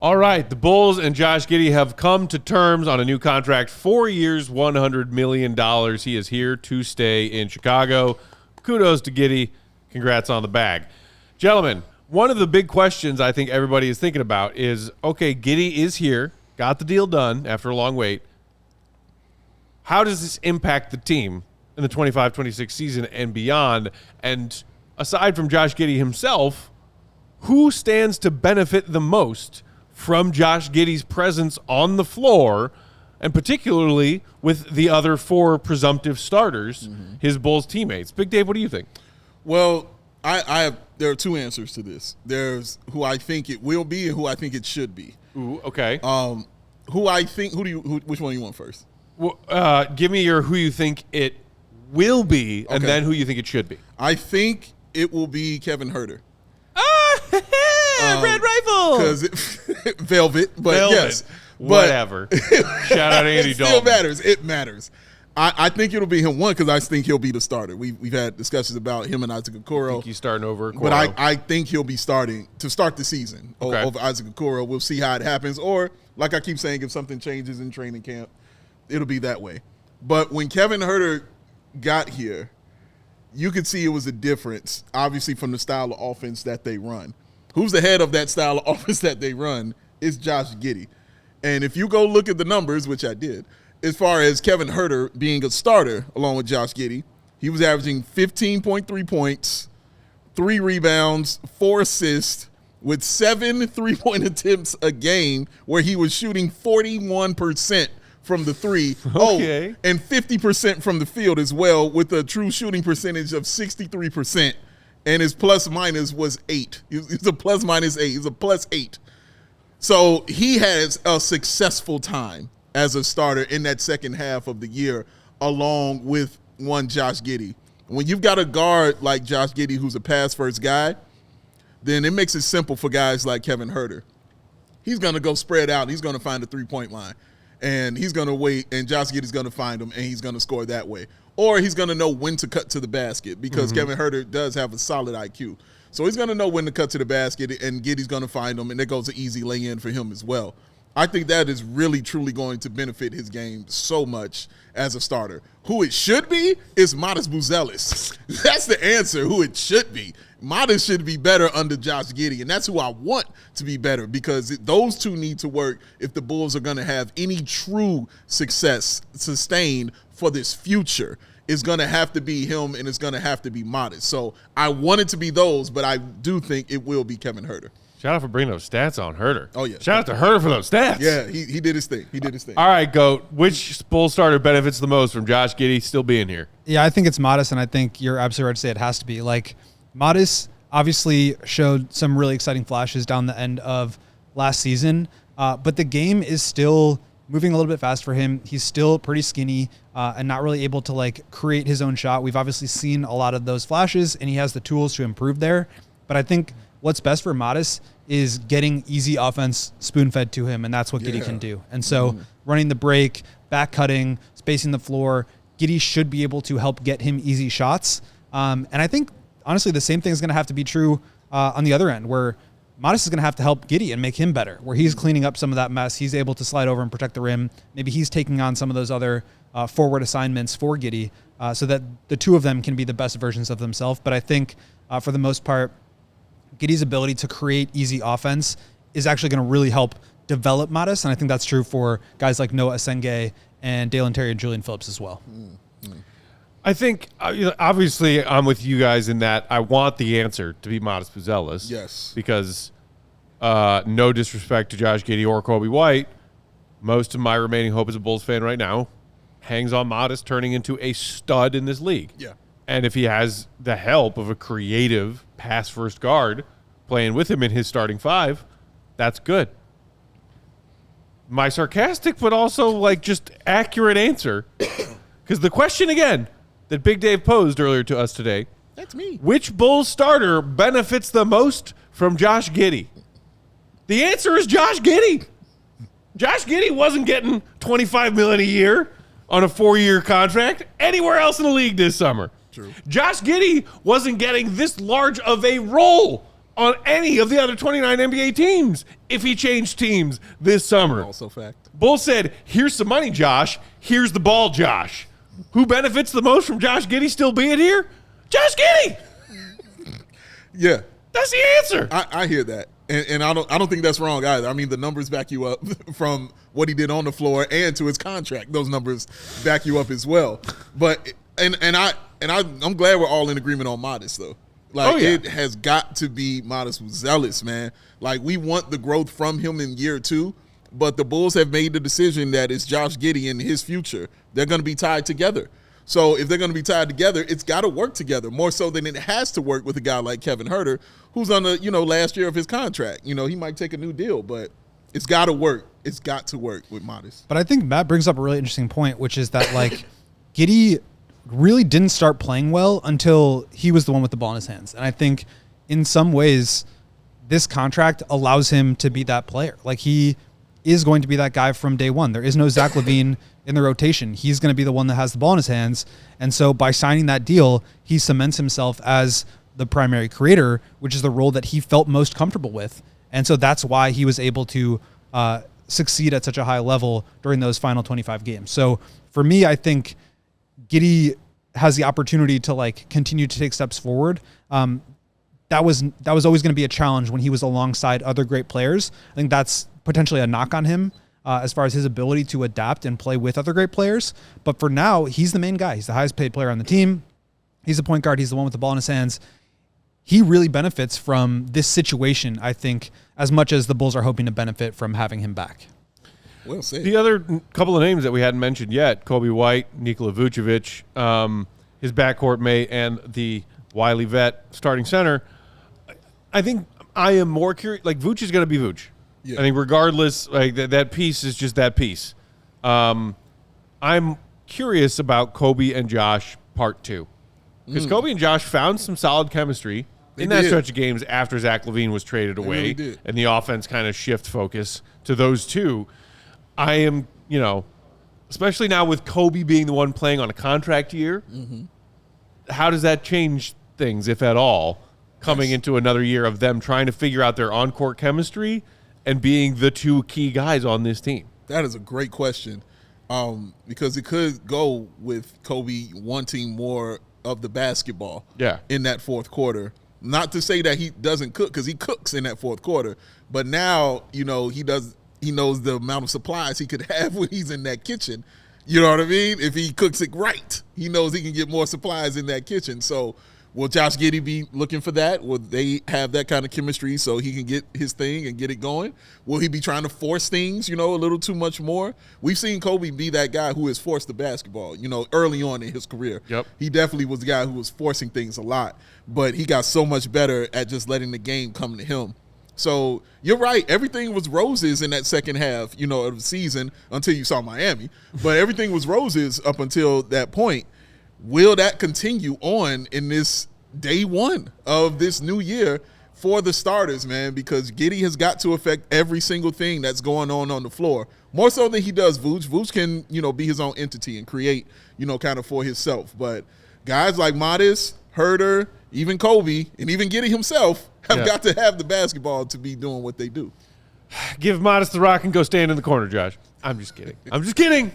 All right, the Bulls and Josh Giddey have come to terms on a new contract, 4 years, $100 million. He is here to stay in Chicago. Kudos to Giddey. Congrats on the bag. Gentlemen, one of the big questions I think everybody is thinking about is, okay, Giddey is here, got the deal done after a long wait. How does this impact the team in the 25-26 season and beyond? And aside from Josh Giddey himself, who stands to benefit the most from Josh Giddey's presence on the floor, and particularly with the other four presumptive starters, his Bulls teammates? Big Dave, what do you think? Well, there are two answers to this. There's who I think it will be and who I think it should be. Ooh, okay. Which one do you want first? Well, give me who you think it will be, and then who you think it should be. I think it will be Kevin Huerter. Red Rifle! Because Velvet, but Velvet. Yes. Whatever. Shout out Andy Dalton. It still matters. It matters. I think it'll be him, one, because I think he'll be the starter. We've had discussions about him and Isaac Okoro. I think he's starting over Okoro. But I think he'll be starting to start the season over Isaac Okoro. We'll see how it happens. Or, like I keep saying, if something changes in training camp, it'll be that way. But when Kevin Huerter got here, you could see it was a difference, obviously, from the style of offense that they run. Who's the head of that style of offense that they run is Josh Giddey. And if you go look at the numbers, which I did, as far as Kevin Huerter being a starter along with Josh Giddey, he was averaging 15.3 points, 3 rebounds, 4 assists, with 7 3-point attempts a game, where he was shooting 41% from the three. Okay. Oh, and 50% from the field as well, with a true shooting percentage of 63%. And his plus minus was 8. He's a plus minus 8. He's a plus 8. So he has a successful time as a starter in that second half of the year, along with one Josh Giddey. When you've got a guard like Josh Giddey who's a pass-first guy, then it makes it simple for guys like Kevin Huerter. He's going to go spread out, and he's going to find the three-point line. And he's going to wait, and Josh Giddey's going to find him, and he's going to score that way. Or he's going to know when to cut to the basket, because Kevin Huerter does have a solid IQ. So he's going to know when to cut to the basket, and Giddey's going to find him, and there goes an easy lay-in for him as well. I think that is really, truly going to benefit his game so much as a starter. Who it should be is Matas Buzelis. That's the answer, who it should be. Matas should be better under Josh Giddey, and that's who I want to be better, because those two need to work if the Bulls are going to have any true success sustained for this future. It's going to have to be him, and it's going to have to be Matas. So I want it to be those, but I do think it will be Kevin Huerter. Shout out for bringing those stats on Huerter. Oh, yeah. Shout out to Huerter for those stats. Yeah, he did his thing. He did his thing. All right, Goat. Which Bull starter benefits the most from Josh Giddey still being here? Yeah, I think it's Matas, and I think you're absolutely right to say it has to be. Like, Matas obviously showed some really exciting flashes down the end of last season, but the game is still moving a little bit fast for him. He's still pretty skinny and not really able to, like, create his own shot. We've obviously seen a lot of those flashes, and he has the tools to improve there. But I think what's best for Matas is getting easy offense spoon-fed to him, and that's what Giddey can do. And so running the break, back cutting, spacing the floor, Giddey should be able to help get him easy shots. And I think, honestly, the same thing is going to have to be true on the other end, where Matas is going to have to help Giddey and make him better, where he's cleaning up some of that mess. He's able to slide over and protect the rim. Maybe he's taking on some of those other forward assignments for Giddey so that the two of them can be the best versions of themselves. But I think, for the most part, Giddey's ability to create easy offense is actually going to really help develop Matas, and I think that's true for guys like Noah Asenge and Dalen Terry and Julian Phillips as well. I think, obviously, I'm with you guys in that I want the answer to be Matas Buzelis. Yes. Because no disrespect to Josh Giddey or Coby White, most of my remaining hope as a Bulls fan right now hangs on Matas turning into a stud in this league. Yeah. And if he has the help of a creative pass-first guard playing with him in his starting five, that's good. My sarcastic but also, like, just accurate answer, because the question, again, that Big Dave posed earlier to us today, that's me. Which Bulls starter benefits the most from Josh Giddey? The answer is Josh Giddey. Josh Giddey wasn't getting $25 million a year on a 4-year contract anywhere else in the league this summer. True. Josh Giddey wasn't getting this large of a role on any of the other 29 NBA teams if he changed teams this summer. Also fact. Bulls said, here's some money, Josh. Here's the ball, Josh. Who benefits the most from Josh Giddey still being here? Josh Giddey. Yeah. That's the answer. I hear that. And I don't think that's wrong either. I mean, the numbers back you up from what he did on the floor and to his contract. Those numbers back you up as well. But I'm glad we're all in agreement on Matas though. Like it has got to be Matas Buzelis, man. Like we want the growth from him in year 2, but the Bulls have made the decision that it's Josh Giddey and his future. They're going to be tied together. So if they're going to be tied together, it's got to work together more so than it has to work with a guy like Kevin Huerter, who's on the last year of his contract. He might take a new deal, but it's got to work. It's got to work with Matas. But I think Matt brings up a really interesting point, which is that like Giddy really didn't start playing well until he was the one with the ball in his hands. And I think in some ways this contract allows him to be that player. Like he is going to be that guy from day one. There is no Zach LaVine in the rotation. He's going to be the one that has the ball in his hands. And so by signing that deal, he cements himself as the primary creator, which is the role that he felt most comfortable with. And so that's why he was able to succeed at such a high level during those final 25 games. So for me, I think Giddy has the opportunity to like continue to take steps forward. That was always going to be a challenge when he was alongside other great players. I think that's potentially a knock on him as far as his ability to adapt and play with other great players. But for now, he's the main guy. He's the highest paid player on the team. He's the point guard. He's the one with the ball in his hands. He really benefits from this situation, I think, as much as the Bulls are hoping to benefit from having him back. Well said. The other couple of names that we hadn't mentioned yet, Coby White, Nikola Vucevic, his backcourt mate, and the wily vet starting center. I think I am more curious. Like, Vooch is going to be Vooch. Yeah. I think regardless, like that piece is just that piece. I'm curious about Coby and Josh part 2. Because Coby and Josh found some solid chemistry in that stretch of games after Zach LaVine was traded away and the offense kind of shift focus to those two. I am, especially now with Coby being the one playing on a contract year, how does that change things, if at all, coming into another year of them trying to figure out their on-court chemistry and being the two key guys on this team? That is a great question because it could go with Coby wanting more of the basketball in that fourth quarter. Not to say that he doesn't cook, because he cooks in that fourth quarter, but now, he knows the amount of supplies he could have when he's in that kitchen. You know what I mean? If he cooks it right, he knows he can get more supplies in that kitchen. So will Josh Giddey be looking for that? Will they have that kind of chemistry so he can get his thing and get it going? Will he be trying to force things, a little too much more? We've seen Coby be that guy who has forced the basketball, early on in his career. Yep. He definitely was the guy who was forcing things a lot, but he got so much better at just letting the game come to him. So you're right. Everything was roses in that second half, of the season until you saw Miami. But everything was roses up until that point. Will that continue on in this day one of this new year for the starters, man? Because Giddy has got to affect every single thing that's going on the floor, more so than he does Vooch. Vooch can, be his own entity and create, kind of for himself. But guys like Matas, Huerter, even Coby, and even Giddy himself have got to have the basketball to be doing what they do. Give Matas the rock and go stand in the corner, Josh. I'm just kidding. I'm just kidding.